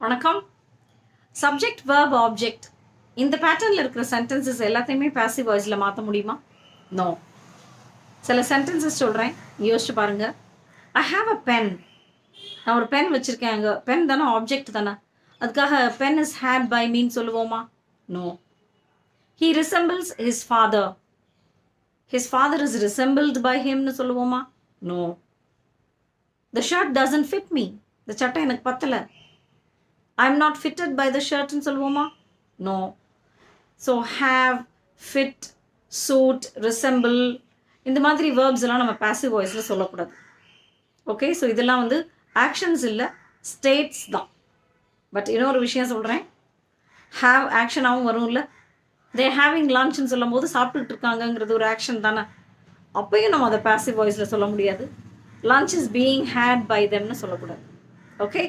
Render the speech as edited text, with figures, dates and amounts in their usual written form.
வணக்கம். Subject verb object இந்த பேட்டர்னில் இருக்கிற சென்டென்சஸ் எல்லாத்தையுமே பாசிவ் வாய்ஸில் மாற்ற முடியுமா? நோ. சில சென்டென்சஸ் சொல்கிறேன், யோசிச்சு பாருங்க. I have a pen. நான் ஒரு பென் வச்சுருக்கேன். அங்கே பென் தானே ஆப்ஜெக்ட் தானே, அதுக்காக pen is had by me சொல்லுவோமா? No. He resembles his father. His father is resembled by ஹிம்னு சொல்லுவோமா? No. The shirt doesn't fit me. இந்த சட்டை எனக்கு பத்தலை. I'm not fitted by the shirt ன்னு சொல்லுவோமா? No. So have, fit, suit, resemble இந்த மாதிரி verbs எல்லாம் நம்ம passive voiceல சொல்லக்கூடாது. ஓகே, ஸோ இதெல்லாம் வந்து ஆக்ஷன்ஸ் இல்லை, ஸ்டேட்ஸ் தான். பட் இன்னொரு விஷயம் சொல்கிறேன், ஹாவ் ஆக்ஷனாகவும் வரும்ல. தே ஹேவிங் லன்ச்னு சொல்லும் போது சாப்பிட்டுட்டு இருக்காங்கங்கிறது ஒரு ஆக்ஷன் தானே. அப்பயும் நம்ம அதை passive voiceல சொல்ல முடியாது. Lunch is being had by தெம்னு சொல்லக்கூடாது. ஓகே.